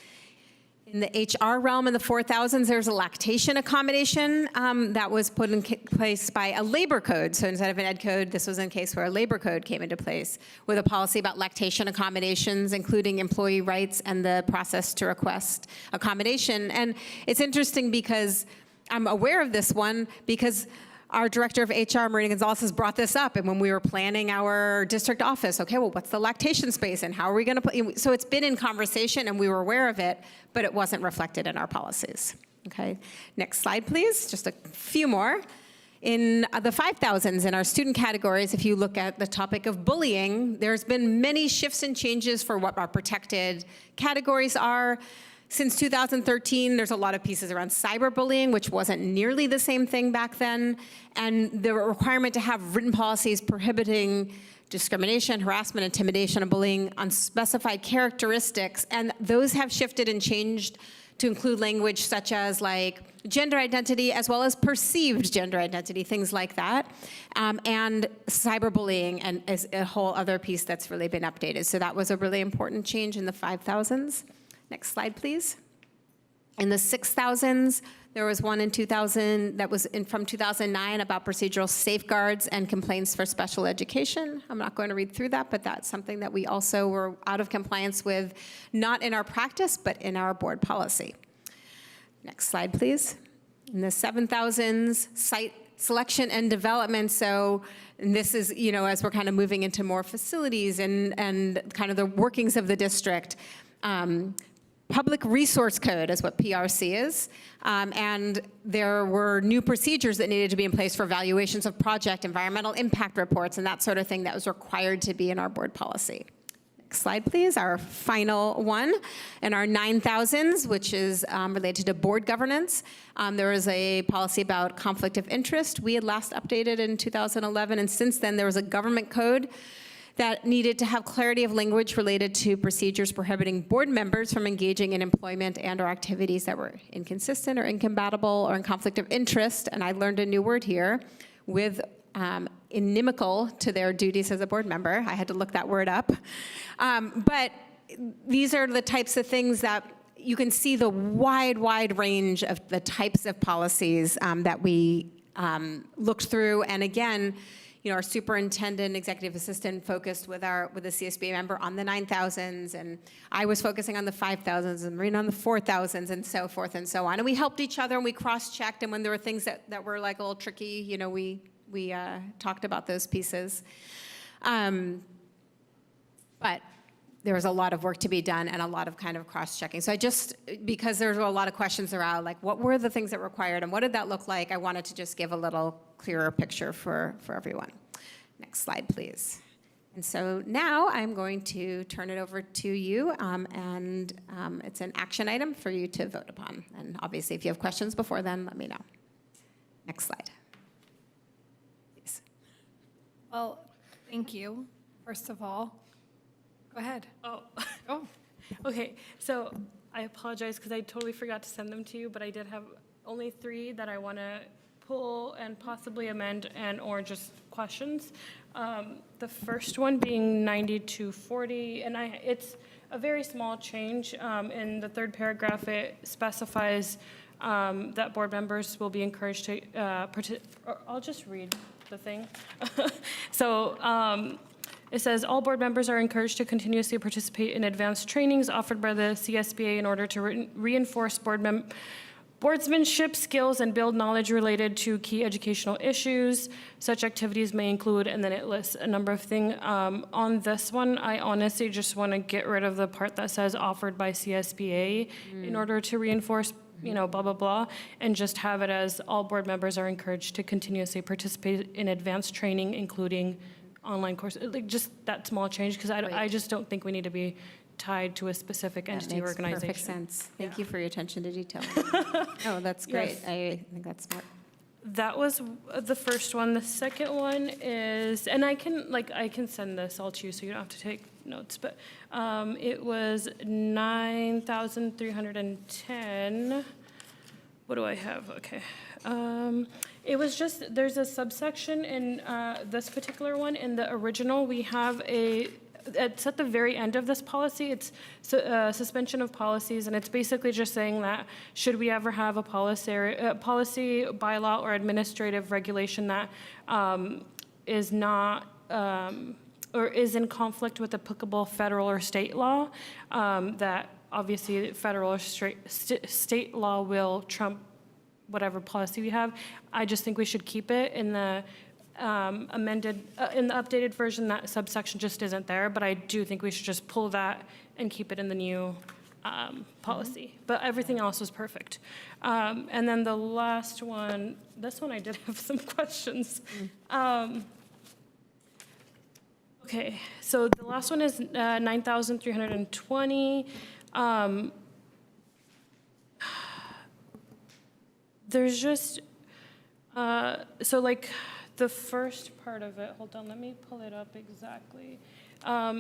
In the HR realm in the 4000s, there's a lactation accommodation that was put in place by a labor code. So instead of an Ed Code, this was in a case where a labor code came into place with a policy about lactation accommodations, including employee rights and the process to request accommodation. And it's interesting because I'm aware of this one because our director of HR, Marina Gonzalez, has brought this up, and when we were planning our district office, okay, well, what's the lactation space, and how are we going to so it's been in conversation, and we were aware of it, but it wasn't reflected in our policies. Okay, next slide, please. Just a few more. In the 5000s, in our student categories, if you look at the topic of bullying, there's been many shifts and changes for what our protected categories are. Since 2013, there's a lot of pieces around cyberbullying, which wasn't nearly the same thing back then, and the requirement to have written policies prohibiting discrimination, harassment, intimidation, and bullying on specified characteristics, and those have shifted and changed to include language such as like gender identity as well as perceived gender identity, things like that, and cyberbullying and is a whole other piece that's really been updated. So that was a really important change in the 5000s. Next slide, please. In the 6000s, there was one in 2000 that was from 2009 about procedural safeguards and complaints for special education. I'm not going to read through that, but that's something that we also were out of compliance with, not in our practice, but in our board policy. Next slide, please. In the 7000s, site selection and development. So, and this is, you know, as we're kind of moving into more facilities and kind of the workings of the district, Public Resource Code is what PRC is, and there were new procedures that needed to be in place for evaluations of project, environmental impact reports, and that sort of thing that was required to be in our board policy. Next slide, please, our final one. In our 9000s, which is related to board governance, there was a policy about conflict of interest. We had last updated in 2011, and since then there was a government code that needed to have clarity of language related to procedures prohibiting board members from engaging in employment and or activities that were inconsistent or incompatible or in conflict of interest, and I learned a new word here, with inimical to their duties as a board member. I had to look that word up. But these are the types of things that you can see the wide range of the types of policies that we looked through, and again, our superintendent, executive assistant focused with the CSBA member on the 9,000s, and I was focusing on the 5,000s, and Marina on the 4,000s, and so forth and so on. And we helped each other, and we cross-checked, and when there were things that were like a little tricky, we talked about those pieces. But there was a lot of work to be done and a lot of kind of cross-checking. So because there were a lot of questions around, like, what were the things that were required and what did that look like, I wanted to just give a little clearer picture for everyone. Next slide, please. And so now I'm going to turn it over to you, and it's an action item for you to vote upon. And obviously, if you have questions before then, let me know. Next slide. Please. Well, thank you, first of all. Go ahead. Oh, Oh, okay. So I apologize because I totally forgot to send them to you, but I did have only 3 that I want to pull and possibly amend or just questions. The first one being 9240, and it's a very small change. In the 3rd paragraph, it specifies that board members will be encouraged to I'll just read the thing. So, it says, all board members are encouraged to continuously participate in advanced trainings offered by the CSBA in order to reinforce boardsmanship skills and build knowledge related to key educational issues. Such activities may include, and then it lists a number of things. On this one, I honestly just want to get rid of the part that says offered by CSBA in order to reinforce, blah, blah, blah, and just have it as all board members are encouraged to continuously participate in advanced training, including online course, like just that small change, because I just don't think we need to be tied to a specific entity or organization. That makes perfect sense. Thank you for your attention to detail. Oh, that's great. Yes. I think that's smart. That was the first one. The second one is, and I can send this all to you so you don't have to take notes, but it was 9,310. What do I have? Okay. It was just, there's a subsection in this particular one. In the original, we have it's at the very end of this policy. It's suspension of policies, and it's basically just saying that should we ever have a policy, bylaw, or administrative regulation that is not or is in conflict with applicable federal or state law, that obviously federal or state law will trump whatever policy we have. I just think we should keep it in the in the updated version. That subsection just isn't there, but I do think we should just pull that and keep it in the new policy. But everything else was perfect. And then the last one, this one I did have some questions. Okay, so the last one is 9,320. There's just, so like the first part of it, hold on, let me pull it up exactly.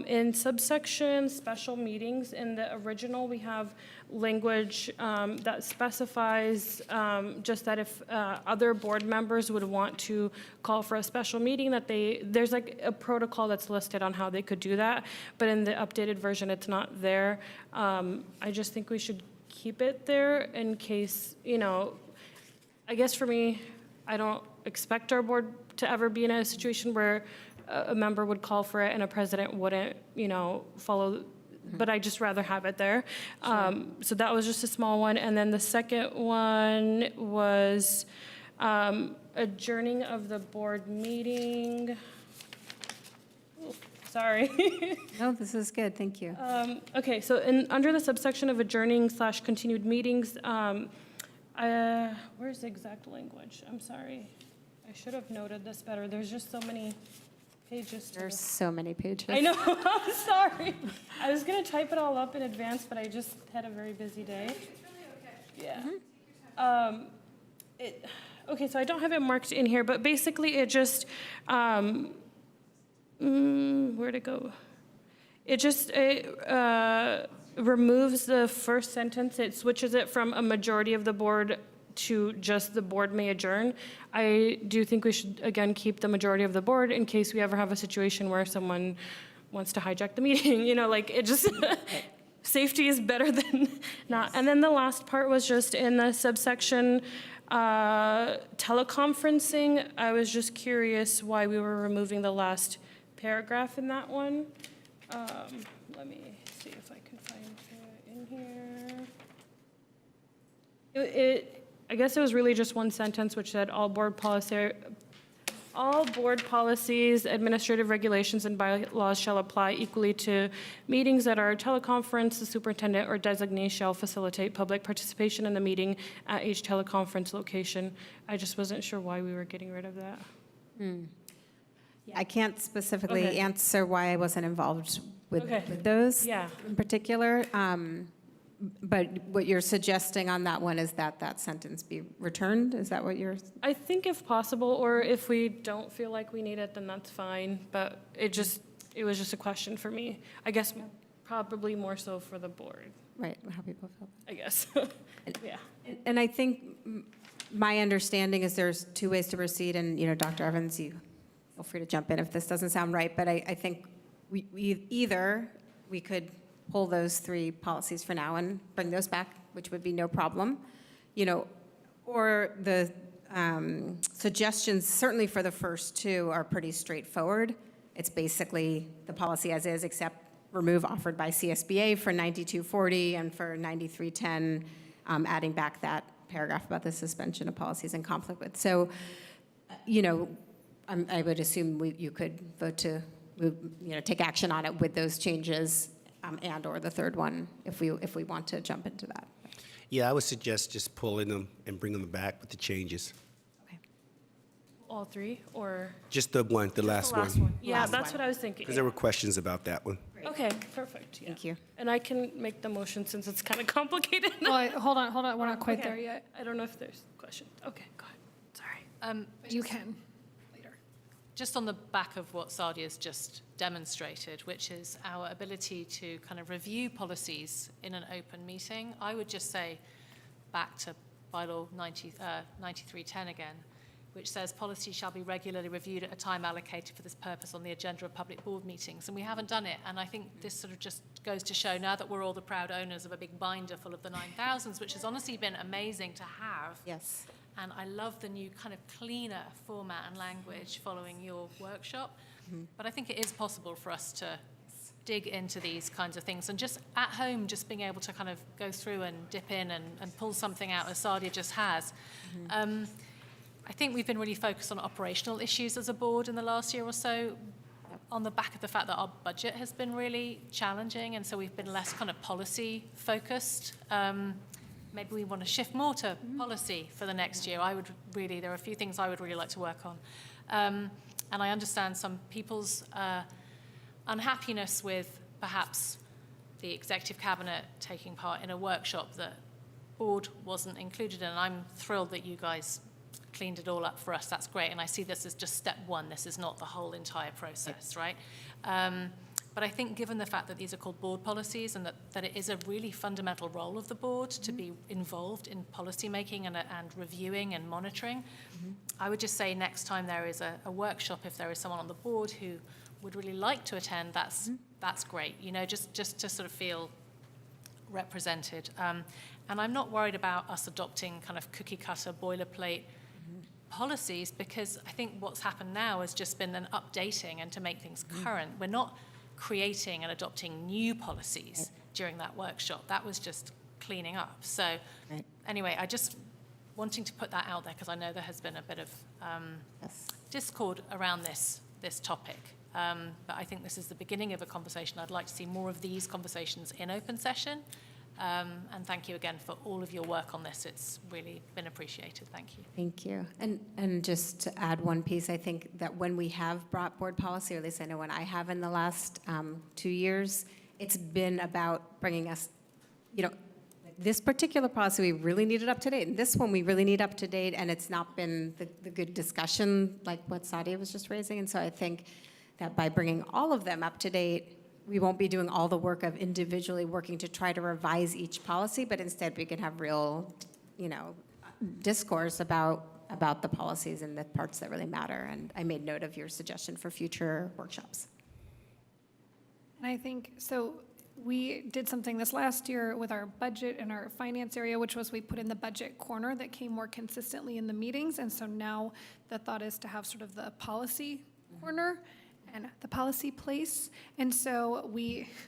In subsection special meetings, in the original, we have language that specifies just that if other board members would want to call for a special meeting, that there's like a protocol that's listed on how they could do that, but in the updated version, it's not there. I just think we should keep it there in case, I guess for me, I don't expect our board to ever be in a situation where a member would call for it and a president wouldn't, follow, but I just rather have it there. So that was just a small one. And then the second one was adjourning of the board meeting. Ooh, sorry. No, this is good. Thank you. Okay, so under the subsection of adjourning/continued meetings, where's the exact language? I'm sorry. I should have noted this better. There's just so many pages. There's so many pages. I know, I'm sorry. I was gonna type it all up in advance, but I just had a very busy day. It's really okay. Yeah. Okay, so I don't have it marked in here, but basically it just, where'd it go? It just removes the first sentence. It switches it from a majority of the board to just the board may adjourn. I do think we should, again, keep the majority of the board in case we ever have a situation where someone wants to hijack the meeting, it just, safety is better than not. And then the last part was just in the subsection Teleconferencing, I was just curious why we were removing the last paragraph in that one. Let me see if I can find it in here. I guess it was really just one sentence which said all board policies, administrative regulations, and bylaws shall apply equally to meetings that are teleconference. The superintendent or designee shall facilitate public participation in the meeting at each teleconference location. I just wasn't sure why we were getting rid of that. I can't specifically Okay. answer why I wasn't involved with Okay. with those Yeah. in particular. But what you're suggesting on that one is that that sentence be returned? Is that what you're? I think if possible, or if we don't feel like we need it, then that's fine. But it was just a question for me. I guess probably more so for the board, Right, how people feel. I guess. Yeah. And I think my understanding is there's two ways to proceed, and, Dr. Evans, you feel free to jump in if this doesn't sound right, but I think either we could pull those three policies for now and bring those back, which would be no problem, or the suggestions, certainly for the first two, are pretty straightforward. It's basically the policy as is, except remove offered by CSBA for 9240 and for 9310, adding back that paragraph about the suspension of policies in conflict with. So, I would assume you could vote to move, take action on it with those changes, and/or the third one, if we want to jump into that. Yeah, I would suggest just pulling them and bringing them back with the changes. Okay. All three, or? Just the last one. Yeah, Last that's one. what I was thinking. Because there were questions about that one. Okay, perfect, yeah. Thank you. And I can make the motion since it's kind of complicated. Well, hold on, we're not quite Okay. there yet. I don't know if there's questions. Okay, go ahead, sorry. But you can later. Just on the back of what Sadia's just demonstrated, which is our ability to kind of review policies in an open meeting, I would just say back to bylaw 9310 again, which says policy shall be regularly reviewed at a time allocated for this purpose on the agenda of public board meetings. And we haven't done it. And I think this sort of just goes to show now that we're all the proud owners of a big binder full of the 9000s, which has honestly been amazing to have. Yes. And I love the new kind of cleaner format and language following your workshop. But I think it is possible for us to dig into these kinds of things. And just at home, just being able to kind of go through and dip in and pull something out, as Sadia just has. I think we've been really focused on operational issues as a board in the last year or so, on the back of the fact that our budget has been really challenging, and so we've been less kind of policy focused. Maybe we want to shift more to policy for the next year. There are a few things I would really like to work on. And I understand some people's unhappiness with perhaps the executive cabinet taking part in a workshop that board wasn't included in. And I'm thrilled that you guys cleaned it all up for us. That's great. And I see this as just step one. This is not the whole entire process, right? But I think given the fact that these are called board policies and that it is a really fundamental role of the board to be involved in policy making and reviewing and monitoring, I would just say next time there is a workshop, if there is someone on the board who would really like to attend, that's great. Just to sort of feel represented. And I'm not worried about us adopting kind of cookie cutter boilerplate policies, because I think what's happened now has just been an updating and to make things current. We're not creating and adopting new policies during that workshop. That was just cleaning up. So anyway, I just wanting to put that out there because I know there has been a bit of discord around this topic. But I think this is the beginning of a conversation. I'd like to see more of these conversations in open session. And thank you again for all of your work on this. It's really been appreciated. Thank you. Thank you. And just to add one piece, I think that when we have brought board policy, or at least I know when I have in the last 2 years, it's been about bringing us, this particular policy we really needed up to date, and this one we really need up to date, and it's not been the good discussion like what Sadia was just raising. And so I think that by bringing all of them up to date, we won't be doing all the work of individually working to try to revise each policy, but instead we can have real, discourse about the policies and the parts that really matter. And I made note of your suggestion for future workshops. And I think, so we did something this last year with our budget and our finance area, which was we put in the budget corner that came more consistently in the meetings. And so now the thought is to have sort of the policy corner and the policy place. And so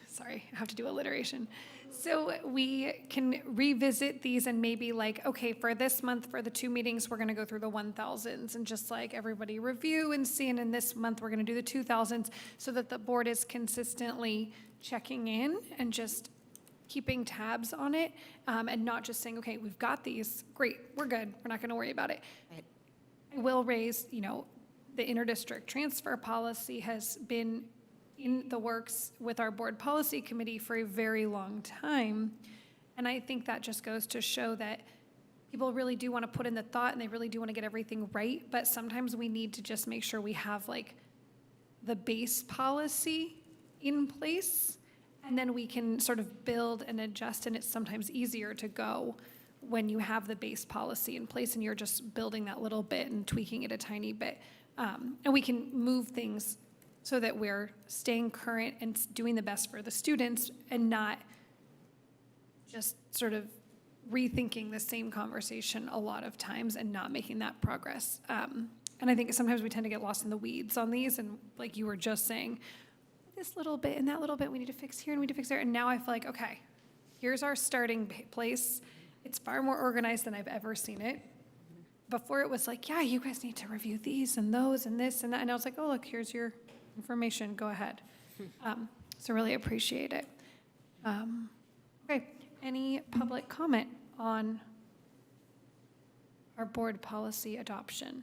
sorry, I have to do alliteration. So we can revisit these and maybe like, okay, for this month, for the 2 meetings, we're gonna go through the 1,000s and just like everybody review and see, and in this month, we're gonna do the 2,000s so that the board is consistently checking in and just keeping tabs on it, and not just saying, okay, we've got these, great, we're good, we're not gonna worry about it. Right. I will raise, the interdistrict transfer policy has been in the works with our board policy committee for a very long time. And I think that just goes to show that people really do want to put in the thought and they really do want to get everything right. But sometimes we need to just make sure we have like the base policy in place, and then we can sort of build and adjust. And it's sometimes easier to go when you have the base policy in place and you're just building that little bit and tweaking it a tiny bit. And we can move things so that we're staying current and doing the best for the students and not just sort of rethinking the same conversation a lot of times and not making that progress. And I think sometimes we tend to get lost in the weeds on these, and like you were just saying, this little bit and that little bit we need to fix here and we need to fix there. And now I feel like, okay, here's our starting place. It's far more organized than I've ever seen it. Before it was like, yeah, you guys need to review these and those and this and that. And I was like, oh, look, here's your information, go ahead. So really appreciate it. Okay, any public comment on our board policy adoption?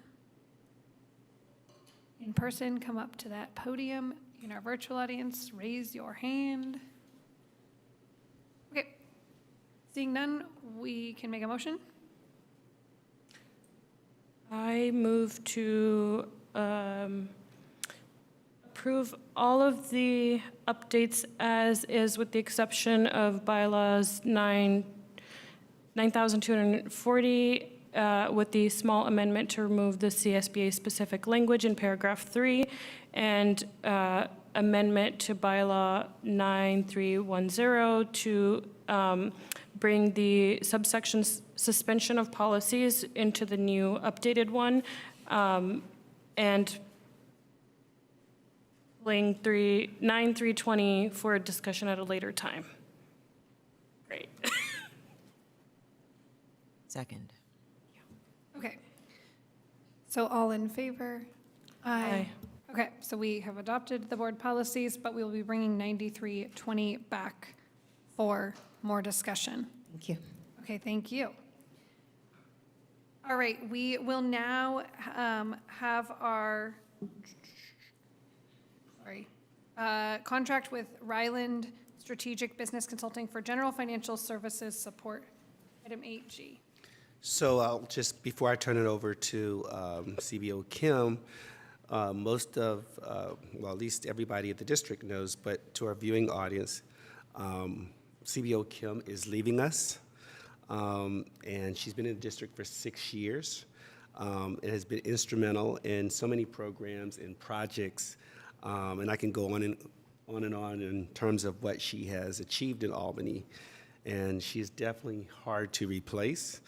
In person, come up to that podium. In our virtual audience, raise your hand. Okay, seeing none, we can make a motion. I move to approve all of the updates as is, with the exception of bylaws 9,240, with the small amendment to remove the CSBA-specific language in paragraph 3, and amendment to bylaw 9310 to bring the subsection suspension of policies into the new updated one, and pulling 9320 for discussion at a later time. Great. Second. Okay. So all in favor? Aye. Okay, so we have adopted the board policies, but we will be bringing 9320 back for more discussion. Thank you. Okay, thank you. All right, we will now have our contract with Ryland Strategic Business Consulting for General Financial Services Support, item 8G. So I'll just, before I turn it over to CBO Kim, most of, well, at least everybody at the district knows, but to our viewing audience, CBO Kim is leaving us, and she's been in the district for 6 years. It has been instrumental in so many programs and projects, and I can go on and on in terms of what she has achieved in Albany, and she is definitely hard to replace.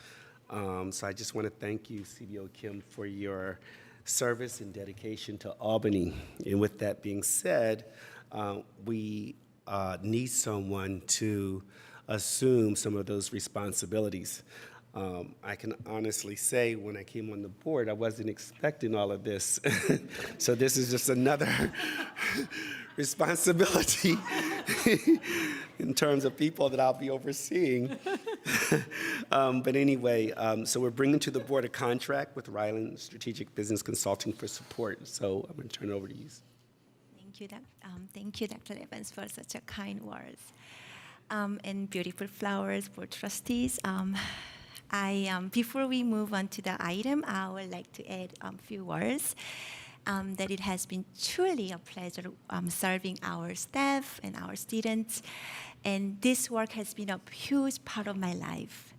So I just want to thank you, CBO Kim, for your service and dedication to Albany. And with that being said, we need someone to assume some of those responsibilities. I can honestly say when I came on the board, I wasn't expecting all of this. So this is just another responsibility in terms of people that I'll be overseeing. But anyway, so we're bringing to the board a contract with Ryland Strategic Business Consulting for support. So I'm going to turn it over to you. Thank you, Dr. Evans, for such a kind words. And beautiful flowers for trustees. Before we move on to the item, I would like to add a few words. That it has been truly a pleasure serving our staff and our students. And this work has been a huge part of my life.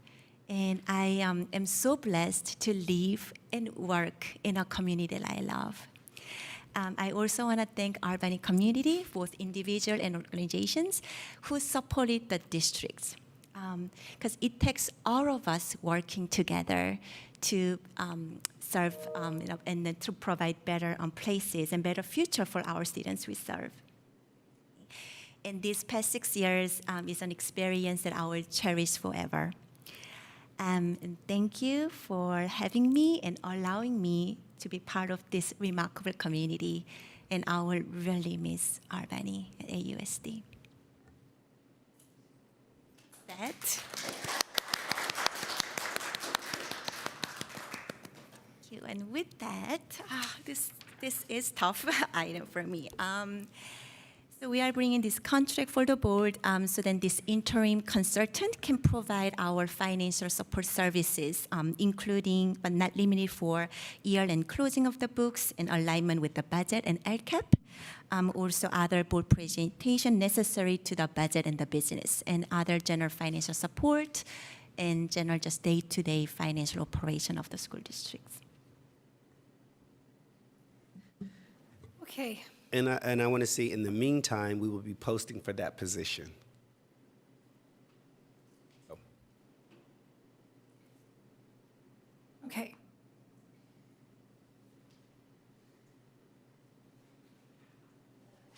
And I am so blessed to live and work in a community that I love. I also want to thank Albany community, both individual and organizations, who supported the districts. Because it takes all of us working together to serve and then to provide better places and better future for our students we serve. And these past 6 years is an experience that I will cherish forever. And thank you for having me and allowing me to be part of this remarkable community. And I will really miss Albany at AUSD. Thank you. And with that, this is tough item for me. So we are bringing this contract for the board so then this interim consultant can provide our financial support services, including but not limited for year-end closing of the books and alignment with the budget and LCAP. Also other board presentation necessary to the budget and the business, and other general financial support and general just day-to-day financial operation of the school districts. Okay. And I want to say, in the meantime, we will be posting for that position. Okay.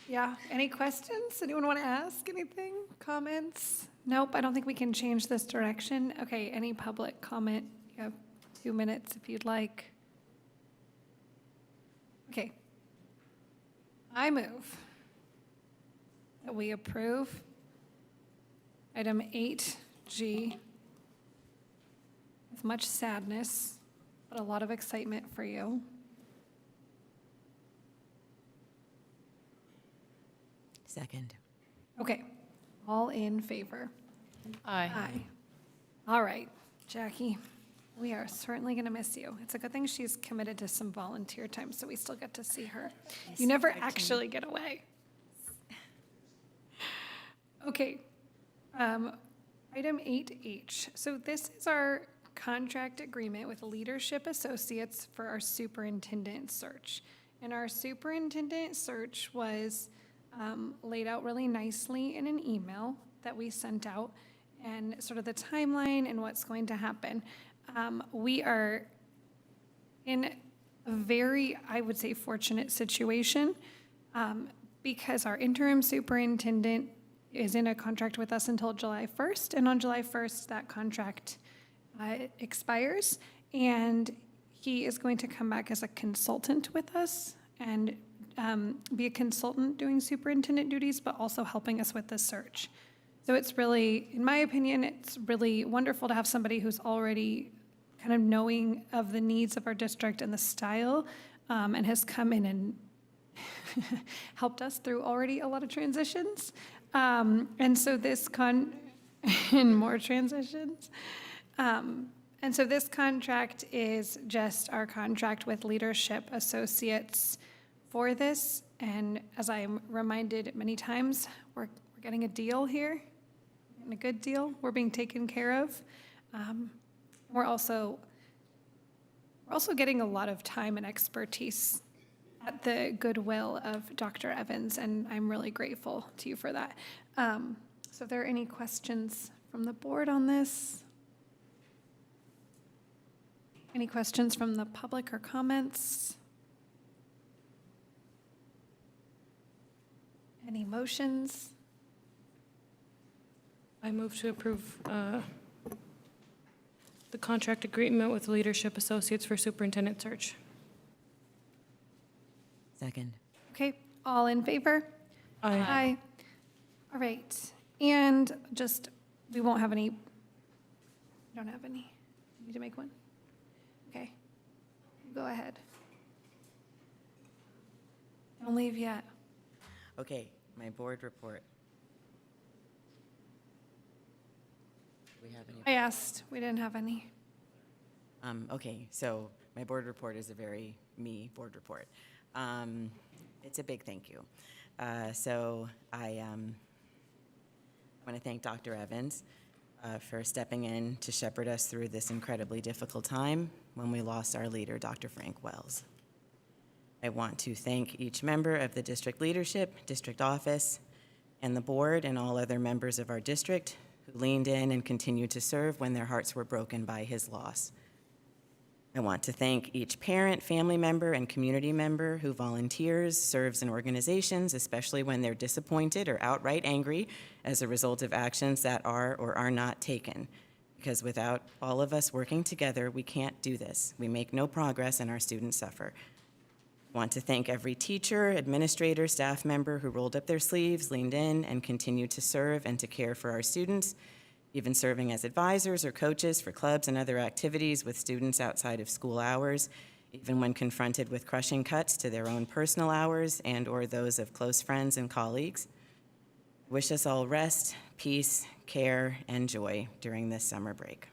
Yeah, any questions? Anyone want to ask anything? Comments? Nope, I don't think we can change this direction. Okay, any public comment? You have 2 minutes if you'd like. Okay. I move that we approve item 8G with much sadness, but a lot of excitement for you. Second. Okay, all in favor? Aye. Aye. All right, Jackie, we are certainly going to miss you. It's a good thing she's committed to some volunteer time, so we still get to see her. You never actually get away. Okay, item 8H. So this is our contract agreement with Leadership Associates for our superintendent search. And our superintendent search was laid out really nicely in an email that we sent out, and sort of the timeline and what's going to happen. We are in a very, I would say, fortunate situation because our interim superintendent is in a contract with us until July 1st, and on July 1st, that contract expires, and he is going to come back as a consultant with us and be a consultant doing superintendent duties, but also helping us with the search. So it's really, in my opinion, it's really wonderful to have somebody who's already kind of knowing of the needs of our district and the style, and has come in and helped us through already a lot of transitions. And so this and more transitions. And so this contract is just our contract with Leadership Associates for this. And as I'm reminded many times, we're getting a deal here, and a good deal. We're being taken care of. We're also getting a lot of time and expertise at the goodwill of Dr. Evans, and I'm really grateful to you for that. So if there are any questions from the board on this? Any questions from the public or comments? Any motions? I move to approve the contract agreement with Leadership Associates for superintendent search. Second. Okay, all in favor? Aye. Aye. All right, and just, we won't have any, don't have any. Need to make one? Okay, go ahead. Don't leave yet. Okay, my board report. Do we have any? I asked, we didn't have any. Okay, so my board report is a very me board report. It's a big thank you. So I want to thank Dr. Evans for stepping in to shepherd us through this incredibly difficult time when we lost our leader, Dr. Frank Wells. I want to thank each member of the district leadership, district office, and the board, and all other members of our district who leaned in and continued to serve when their hearts were broken by his loss. I want to thank each parent, family member, and community member who volunteers, serves in organizations, especially when they're disappointed or outright angry as a result of actions that are or are not taken. Because without all of us working together, we can't do this. We make no progress and our students suffer. I want to thank every teacher, administrator, staff member who rolled up their sleeves, leaned in, and continued to serve and to care for our students, even serving as advisors or coaches for clubs and other activities with students outside of school hours, even when confronted with crushing cuts to their own personal hours and or those of close friends and colleagues. I wish us all rest, peace, care, and joy during this summer break.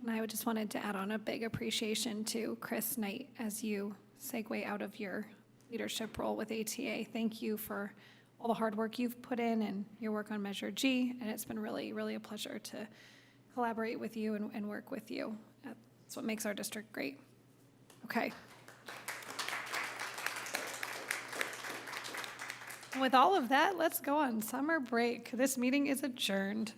And I just wanted to add on a big appreciation to Chris Knight as you segue out of your leadership role with ATA. Thank you for all the hard work you've put in and your work on Measure G, and it's been really, really a pleasure to collaborate with you and work with you. That's what makes our district great. Okay. With all of that, let's go on summer break. This meeting is adjourned.